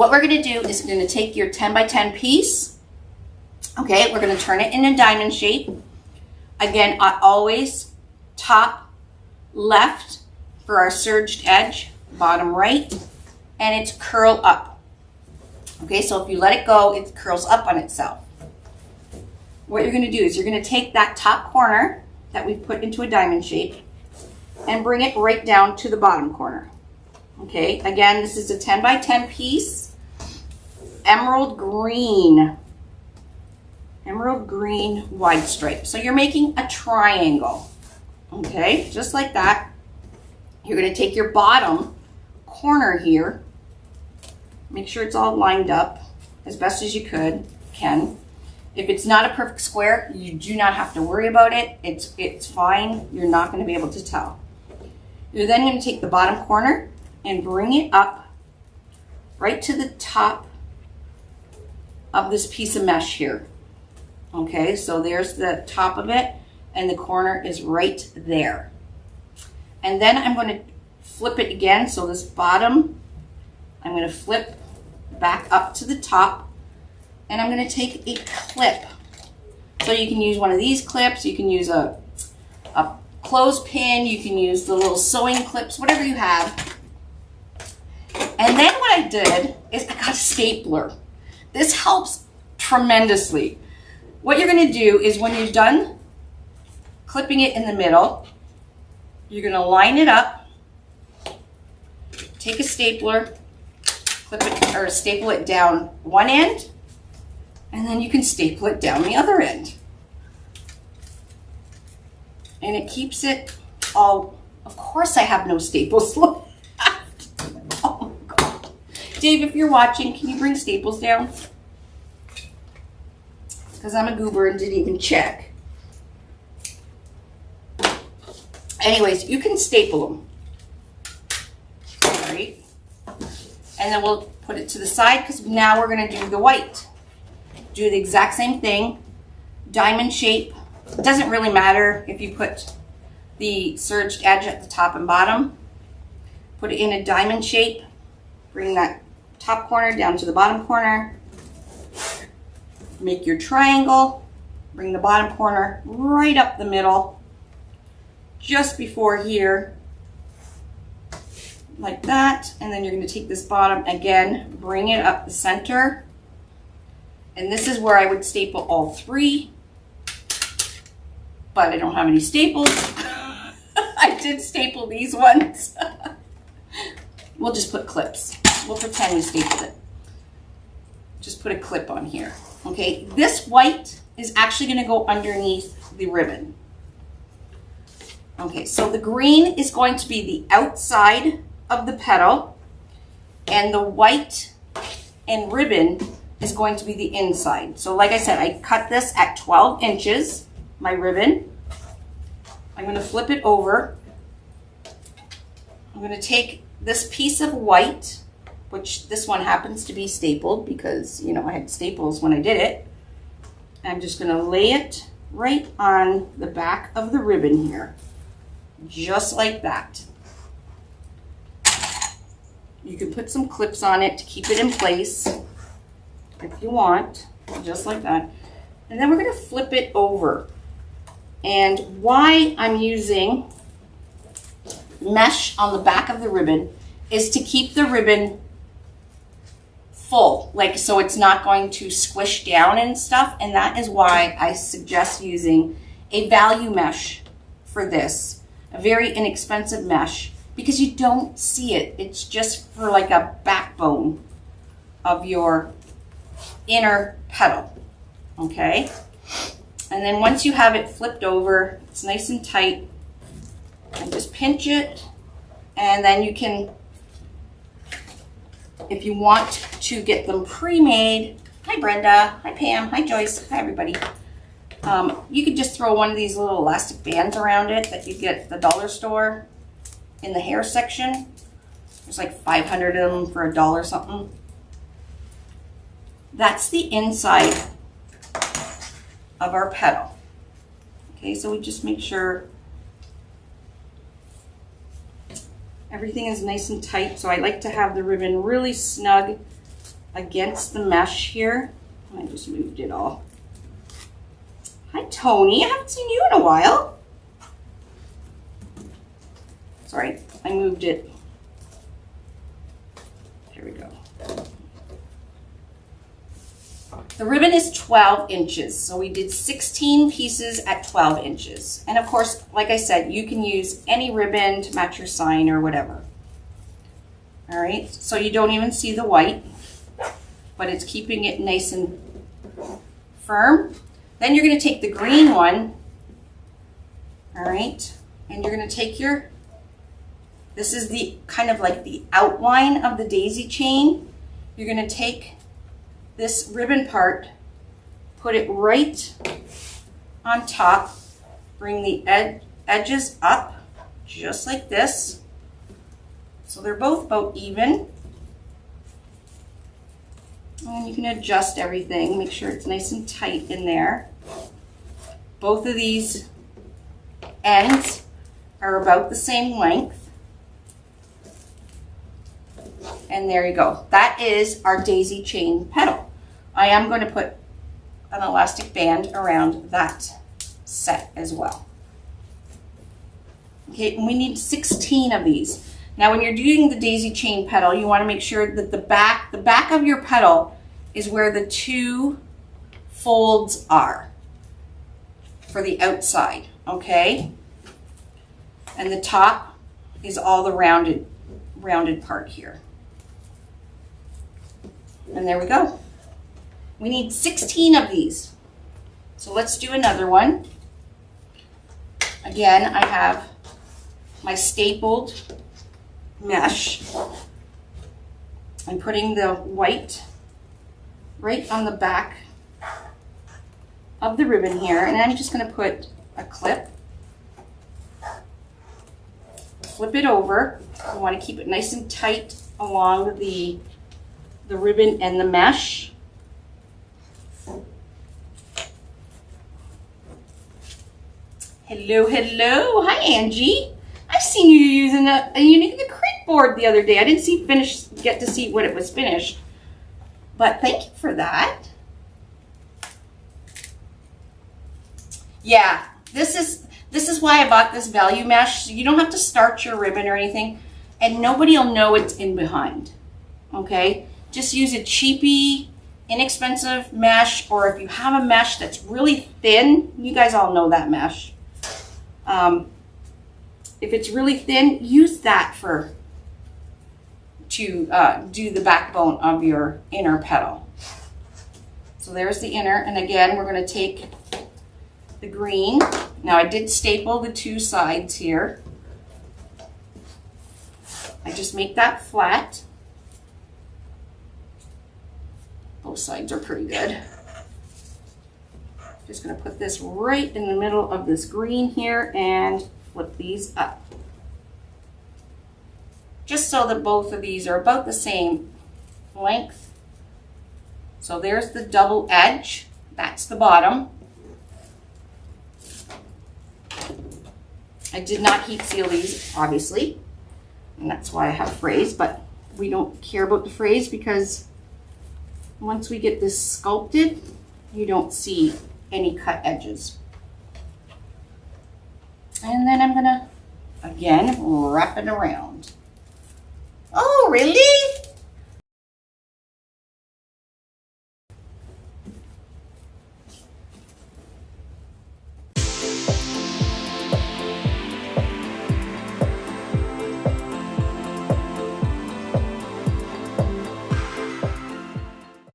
what we're going to do is we're going to take your 10 by 10 piece. Okay, we're going to turn it in a diamond shape. Again, always top left for our serged edge, bottom right, and it's curl up. Okay, so if you let it go, it curls up on itself. What you're going to do is you're going to take that top corner that we put into a diamond shape and bring it right down to the bottom corner. Okay, again, this is a 10 by 10 piece, emerald green wide stripe. So you're making a triangle. Okay, just like that. You're going to take your bottom corner here, make sure it's all lined up as best as you can. If it's not a perfect square, you do not have to worry about it. It's fine. You're not going to be able to tell. You're then going to take the bottom corner and bring it up right to the top of this piece of mesh here. Okay, so there's the top of it, and the corner is right there. And then I'm going to flip it again. So this bottom, I'm going to flip back up to the top, and I'm going to take a clip. So you can use one of these clips, you can use a clothespin, you can use the little sewing clips, whatever you have. And then what I did is I got a stapler. This helps tremendously. What you're going to do is when you're done clipping it in the middle, you're going to line it up, take a stapler, clip it or staple it down one end, and then you can staple it down the other end. And it keeps it all, of course I have no staples left. Oh my God. Dave, if you're watching, can you bring staples down? Because I'm a goober and didn't even check. Anyways, you can staple them. All right. And then we'll put it to the side because now we're going to do the white. Do the exact same thing. Diamond shape. It doesn't really matter if you put the serged edge at the top and bottom. Put it in a diamond shape. Bring that top corner down to the bottom corner. Make your triangle. Bring the bottom corner right up the middle. Just before here. Like that. And then you're going to take this bottom again. Bring it up the center. And this is where I would staple all three. But I don't have any staples. I did staple these ones. We'll just put clips. We'll pretend we stapled it. Just put a clip on here. Okay, this white is actually going to go underneath the ribbon. Okay, so the green is going to be the outside of the petal, and the white and ribbon is going to be the inside. So like I said, I cut this at 12 inches, my ribbon. I'm going to flip it over. I'm going to take this piece of white, which this one happens to be stapled because, you know, I had staples when I did it. I'm just going to lay it right on the back of the ribbon here, just like that. You can put some clips on it to keep it in place if you want, just like that. And then we're going to flip it over. And why I'm using mesh on the back of the ribbon is to keep the ribbon full, like so it's not going to squish down and stuff. And that is why I suggest using a value mesh for this, a very inexpensive mesh, because you don't see it. It's just for like a backbone of your inner petal. Okay, and then once you have it flipped over, it's nice and tight, and just pinch it, and then you can, if you want to get them pre-made, hi Brenda, hi Pam, hi Joyce, hi everybody, you could just throw one of these little elastic bands around it that you get at the dollar store in the hair section. There's like 500 of them for $1 something. That's the inside of our petal. Okay, so we just make sure everything is nice and tight. So I like to have the ribbon really snug against the mesh here. I just moved it all. Hi, Tony. I haven't seen you in a while. Sorry, I moved it. There we go. The ribbon is 12 inches, so we did 16 pieces at 12 inches. And of course, like I said, you can use any ribbon to match your sign or whatever. All right, so you don't even see the white, but it's keeping it nice and firm. Then you're going to take the green one, all right, and you're going to take this is the kind of like the outline of the daisy chain. You're going to take this ribbon part, put it right on top, bring the edges up just like this. So they're both about even. And you can adjust everything, make sure it's nice and tight in there. Both of these ends are about the same length. And there you go. That is our daisy chain petal. I am going to put an elastic band around that set as well. Okay, and we need 16 of these. Now when you're doing the daisy chain petal, you want to make sure that the back of your petal is where the two folds are for the outside, okay? And the top is all the rounded part here. And there we go. We need 16 of these. So let's do another one. Again, I have my stapled mesh. I'm putting the white right on the back of the ribbon here, and I'm just going to put a clip. Flip it over. I want to keep it nice and tight along the ribbon and the mesh. Hello, hello. Hi, Angie. I've seen you using the Crate board the other day. I didn't get to see when it was finished, but thank you for that. Yeah, this is why I bought this value mesh. So you don't have to starch your ribbon or anything, and nobody will know it's in behind. Okay, just use a cheapy, inexpensive mesh, or if you have a mesh that's really thin, you guys all know that mesh. If it's really thin, use that to do the backbone of your inner petal. So there's the inner, and again, we're going to take the green. Now I did staple the two sides here. I just make that flat. Both sides are pretty good. Just going to put this right in the middle of this green here and flip these up. Just so that both of these are about the same length. So there's the double edge. That's the bottom. I did not heat seal these, obviously, and that's why I have frays, but we don't care about the frays because once we get this sculpted, you don't see any cut edges. And then I'm gonna, again, wrap it around. Oh, really?